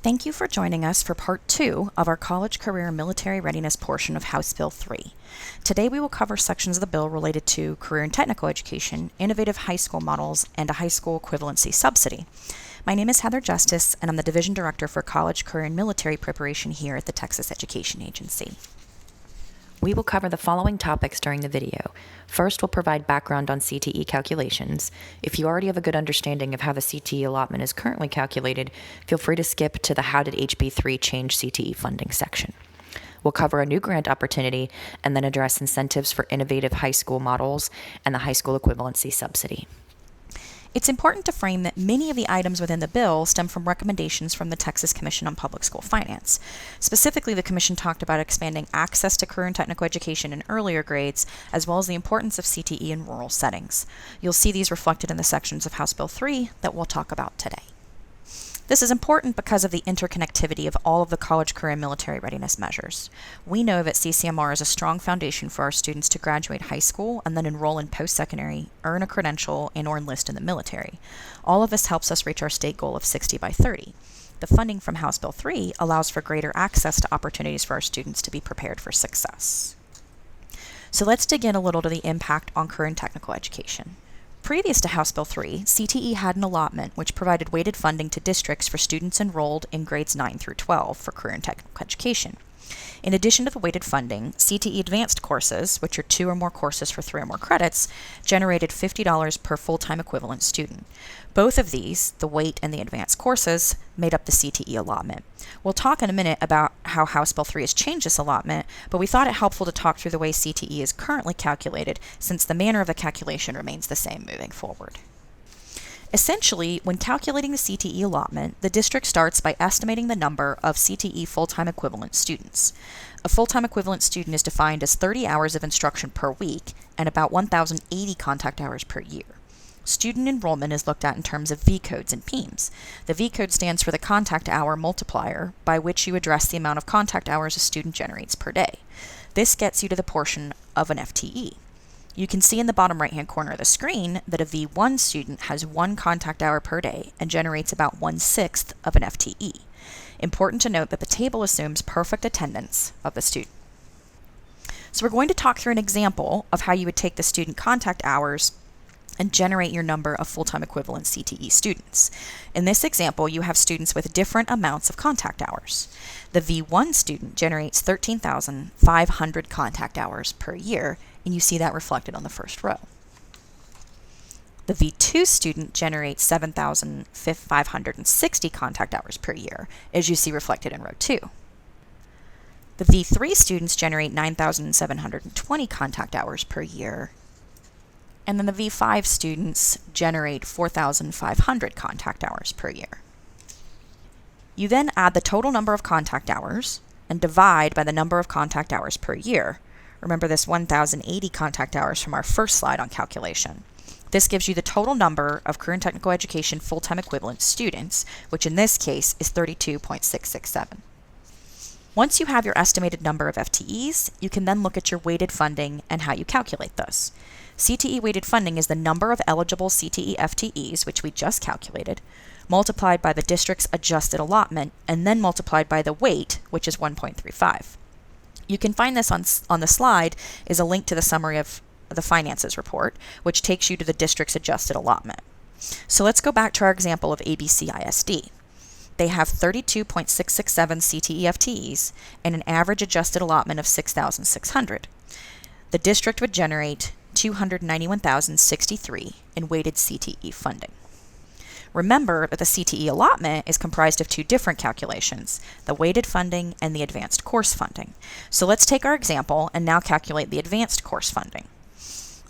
Thank you for joining us for Part 2 of our College Career and Military Readiness portion of House Bill 3. Today we will cover sections of the bill related to career and technical education, innovative high school models, and a high school equivalency subsidy. My name is Heather Justice, and I'm the Division Director for College Career and Military Preparation here at the Texas Education Agency. We will cover the following topics during the video. First, we'll provide background on CTE calculations. If you already have a good understanding of how the CTE allotment is currently calculated, feel free to skip to the How Did HB3 Change CTE Funding section. We'll cover a new grant opportunity and then address incentives for innovative high school models and the High School Equivalency Subsidy. It's important to frame that many of the items within the bill stem from recommendations from the Texas Commission on Public School Finance. Specifically, the Commission talked about expanding access to career and technical education in earlier grades, as well as the importance of CTE in rural settings. You'll see these reflected in the sections of House Bill 3 that we'll talk about today. This is important because of the interconnectivity of all of the college career and military readiness measures. We know that CCMR is a strong foundation for our students to graduate high school and then enroll in post-secondary, earn a credential, and/or enlist in the military. All of this helps us reach our state goal of 60 by 30. The funding from House Bill 3 allows for greater access to opportunities for our students to be prepared for success. So let's dig in a little to the impact on career and technical education. Previous to House Bill 3, CTE had an allotment which provided weighted funding to districts for students enrolled in grades 9 through 12 for career and technical education. In addition to the weighted funding, CTE advanced courses, which are 2 or more courses for 3 or more credits, generated $50 per full-time equivalent student. Both of these, the weight and the advanced courses, made up the CTE allotment. We'll talk in a minute about how House Bill 3 has changed this allotment, but we thought it helpful to talk through the way CTE is currently calculated, since the manner of the calculation remains the same moving forward. Essentially, when calculating the CTE allotment, the district starts by estimating the number of CTE full-time equivalent students. A full-time equivalent student is defined as 30 hours of instruction per week and about 1,080 contact hours per year. Student enrollment is looked at in terms of V-codes and PEIMS. The V-code stands for the contact hour multiplier, by which you address the amount of contact hours a student generates per day. This gets you to the portion of an FTE. You can see in the bottom right-hand corner of the screen that a V1 student has 1 contact hour per day and generates about 1/6 of an FTE. Important to note that the table assumes perfect attendance of the student. So we're going to talk through an example of how you would take the student contact hours and generate your number of full-time equivalent CTE students. In this example, you have students with different amounts of contact hours. The V1 student generates 13,500 contact hours per year, and you see that reflected on the first row. The V2 student generates 7,560 contact hours per year, as you see reflected in row 2. The V3 students generate 9,720 contact hours per year, and then the V5 students generate 4,500 contact hours per year. You then add the total number of contact hours and divide by the number of contact hours per year. Remember this 1,080 contact hours from our first slide on calculation. This gives you the total number of career and technical education full-time equivalent students, which in this case is 32.667. Once you have your estimated number of FTEs, you can then look at your weighted funding and how you calculate this. CTE weighted funding is the number of eligible CTE FTEs, which we just calculated, multiplied by the district's adjusted allotment, and then multiplied by the weight, which is 1.35. You can find this on the slide is a link to the summary of the finances report, which takes you to the district's adjusted allotment. So let's go back to our example of ABC ISD. They have 32.667 CTE FTEs and an average adjusted allotment of 6,600. The district would generate 291,063 in weighted CTE funding. Remember that the CTE allotment is comprised of 2 different calculations, the weighted funding and the advanced course funding. So let's take our example and now calculate the advanced course funding.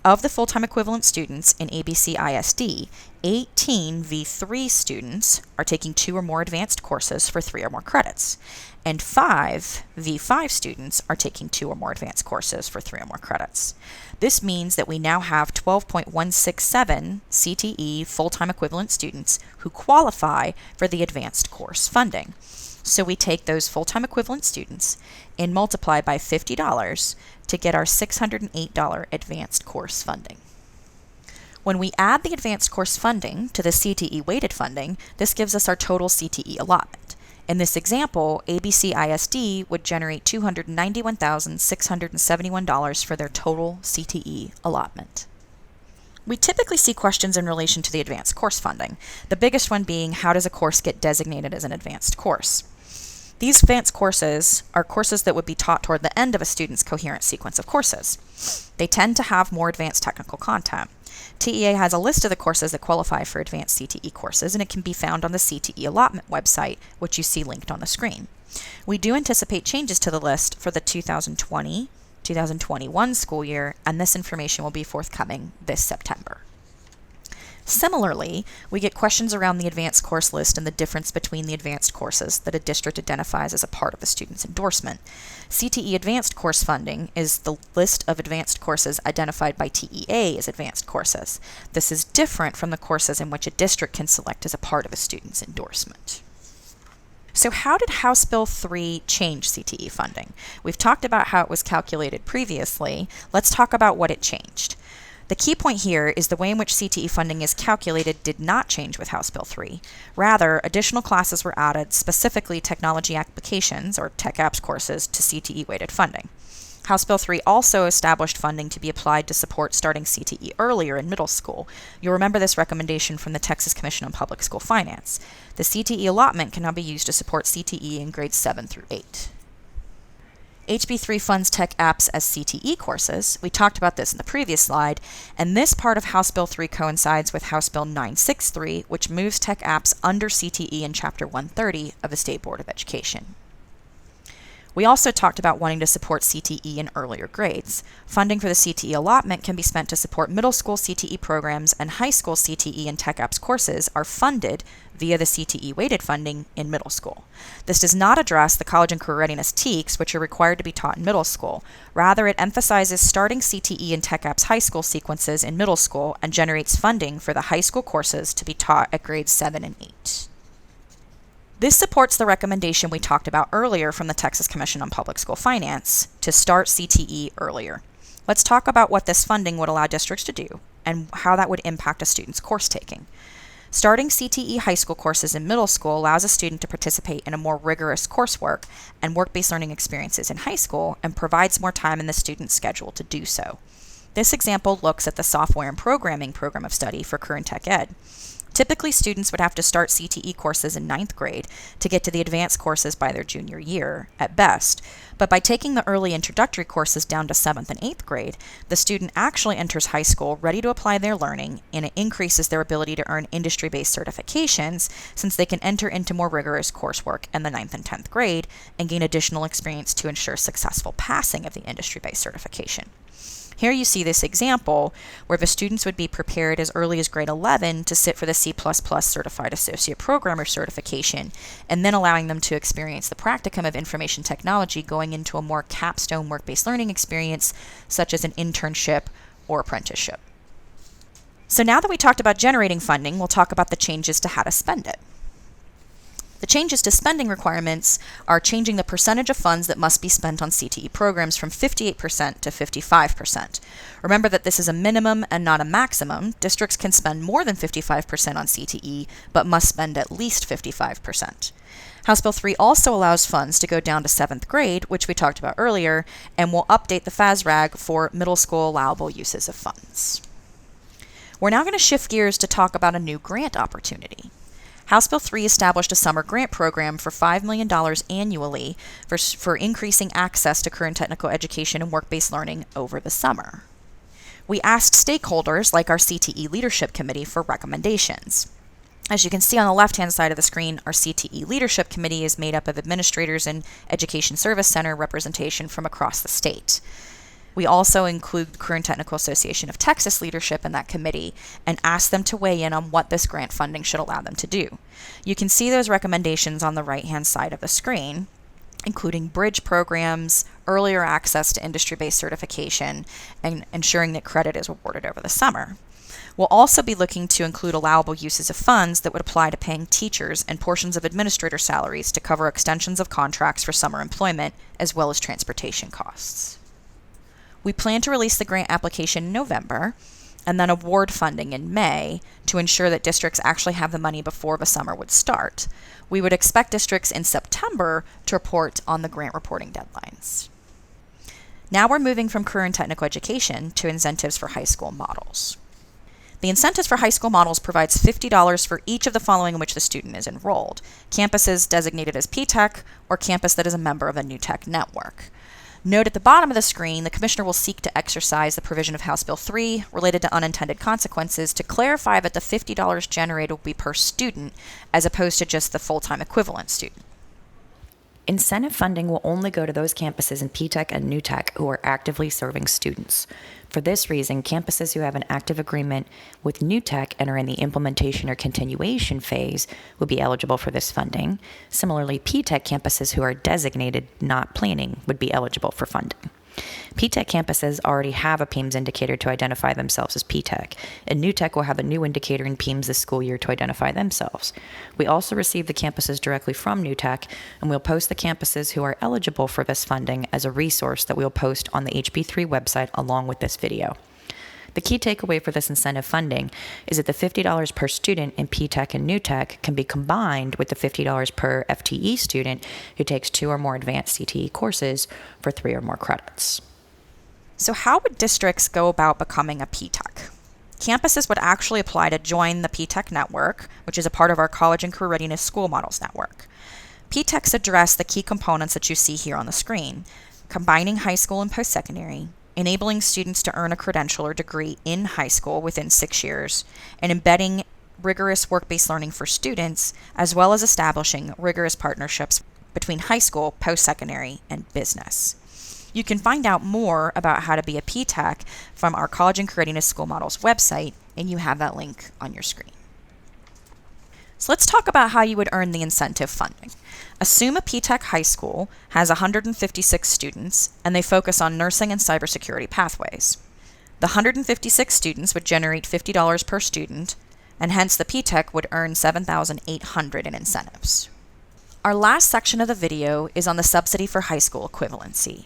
Of the full-time equivalent students in ABC ISD, 18 V3 students are taking 2 or more advanced courses for 3 or more credits, and 5 V5 students are taking 2 or more advanced courses for 3 or more credits. This means that we now have 12.167 CTE full-time equivalent students who qualify for the advanced course funding. So we take those full-time equivalent students and multiply by $50 to get our $608 advanced course funding. When we add the advanced course funding to the CTE weighted funding, this gives us our total CTE allotment. In this example, ABC ISD would generate $291,671 for their total CTE allotment. We typically see questions in relation to the advanced course funding, the biggest one being how does a course get designated as an advanced course? These advanced courses are courses that would be taught toward the end of a student's coherent sequence of courses. They tend to have more advanced technical content. TEA has a list of the courses that qualify for advanced CTE courses, and it can be found on the CTE Allotment website, which you see linked on the screen. We do anticipate changes to the list for the 2020-2021 school year, and this information will be forthcoming this September. Similarly, we get questions around the advanced course list and the difference between the advanced courses that a district identifies as a part of a student's endorsement. CTE Advanced Course Funding is the list of advanced courses identified by TEA as advanced courses. This is different from the courses in which a district can select as a part of a student's endorsement. So how did House Bill 3 change CTE funding? We've talked about how it was calculated previously. Let's talk about what it changed. The key point here is the way in which CTE funding is calculated did not change with House Bill 3. Rather, additional classes were added, specifically technology applications, or tech apps courses, to CTE-weighted funding. House Bill 3 also established funding to be applied to support starting CTE earlier in middle school. You'll remember this recommendation from the Texas Commission on Public School Finance. The CTE allotment can now be used to support CTE in grades 7 through 8. HB 3 funds tech apps as CTE courses. We talked about this in the previous slide, and this part of House Bill 3 coincides with House Bill 963, which moves tech apps under CTE in Chapter 130 of the State Board of Education. We also talked about wanting to support CTE in earlier grades. Funding for the CTE allotment can be spent to support middle school CTE programs, and high school CTE and tech apps courses are funded via the CTE weighted funding in middle school. This does not address the college and career readiness TEKS, which are required to be taught in middle school. Rather, it emphasizes starting CTE and tech apps high school sequences in middle school and generates funding for the high school courses to be taught at grades 7 and 8. This supports the recommendation we talked about earlier from the Texas Commission on Public School Finance to start CTE earlier. Let's talk about what this funding would allow districts to do and how that would impact a student's course taking. Starting CTE high school courses in middle school allows a student to participate in a more rigorous coursework and work-based learning experiences in high school and provides more time in the student's schedule to do so. This example looks at the Software and Programming program of study for current tech ed. Typically, students would have to start CTE courses in 9th grade to get to the advanced courses by their junior year, at best. But by taking the early introductory courses down to 7th and 8th grade, the student actually enters high school ready to apply their learning, and it increases their ability to earn industry-based certifications since they can enter into more rigorous coursework in the 9th and 10th grade and gain additional experience to ensure successful passing of the industry-based certification. Here you see this example where the students would be prepared as early as grade 11 to sit for the C++ Certified Associate Programmer certification, and then allowing them to experience the practicum of information technology going into a more capstone work-based learning experience, such as an internship or apprenticeship. So now that we talked about generating funding, we'll talk about the changes to how to spend it. The changes to spending requirements are changing the percentage of funds that must be spent on CTE programs from 58% to 55%. Remember that this is a minimum and not a maximum. Districts can spend more than 55% on CTE, but must spend at least 55%. House Bill 3 also allows funds to go down to 7th grade, which we talked about earlier, and will update the FASRAG for middle school allowable uses of funds. We're now going to shift gears to talk about a new grant opportunity. House Bill 3 established a summer grant program for $5 million annually for increasing access to current technical education and work-based learning over the summer. We asked stakeholders like our CTE Leadership Committee for recommendations. As you can see on the left-hand side of the screen, our CTE Leadership Committee is made up of administrators and Education Service Center representation from across the state. We also include the Career and Technical Association of Texas leadership in that committee and ask them to weigh in on what this grant funding should allow them to do. You can see those recommendations on the right-hand side of the screen, including bridge programs, earlier access to industry-based certification, and ensuring that credit is awarded over the summer. We'll also be looking to include allowable uses of funds that would apply to paying teachers and portions of administrator salaries to cover extensions of contracts for summer employment, as well as transportation costs. We plan to release the grant application in November. and then award funding in May to ensure that districts actually have the money before the summer would start. We would expect districts in September to report on the grant reporting deadlines. Now we're moving from career and technical education to incentives for high school models. The incentives for high school models provides $50 for each of the following in which the student is enrolled: campuses designated as P-TECH or campus that is a member of a New Tech network. Note at the bottom of the screen, the Commissioner will seek to exercise the provision of House Bill 3 related to unintended consequences to clarify that the $50 generated will be per student as opposed to just the full-time equivalent student. Incentive funding will only go to those campuses in P-TECH and New Tech who are actively serving students. For this reason, campuses who have an active agreement with New Tech and are in the implementation or continuation phase will be eligible for this funding. Similarly, P-TECH campuses who are designated not planning would be eligible for funding. P-TECH campuses already have a PEIMS indicator to identify themselves as P-TECH, and New Tech will have a new indicator in PEIMS this school year to identify themselves. We also receive the campuses directly from New Tech, and we'll post the campuses who are eligible for this funding as a resource that we'll post on the HB3 website along with this video. The key takeaway for this incentive funding is that the $50 per student in P-TECH and New Tech can be combined with the $50 per FTE student who takes 2 or more advanced CTE courses for 3 or more credits. So how would districts go about becoming a P-TECH? Campuses would actually apply to join the P-TECH network, which is a part of our College and Career Readiness School Models network. P-TECHs address the key components that you see here on the screen: combining high school and post-secondary, enabling students to earn a credential or degree in high school within 6 years, and embedding rigorous work-based learning for students, as well as establishing rigorous partnerships between high school, post-secondary, and business. You can find out more about how to be a P-TECH from our College and Career Readiness School Models website, and you have that link on your screen. So let's talk about how you would earn the incentive funding. Assume a P-TECH high school has 156 students and they focus on nursing and cybersecurity pathways. The 156 students would generate $50 per student, and hence the P-TECH would earn $7,800 in incentives. Our last section of the video is on the subsidy for high school equivalency.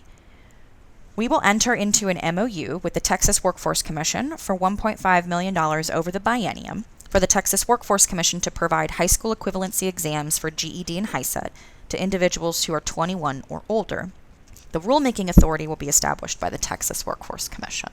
We will enter into an MOU with the Texas Workforce Commission for $1.5 million over the biennium for the Texas Workforce Commission to provide high school equivalency exams for GED and HiSET to individuals who are 21 or older. The rulemaking authority will be established by the Texas Workforce Commission.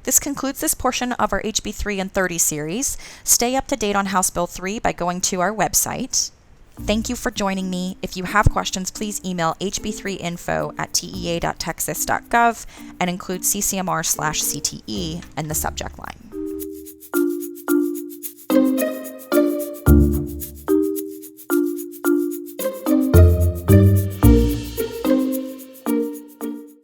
This concludes this portion of our HB 3 and 30 series. Stay up to date on House Bill 3 by going to our website. Thank you for joining me. If you have questions, please email hb3info@tea.texas.gov and include CCMR/CTE in the subject line.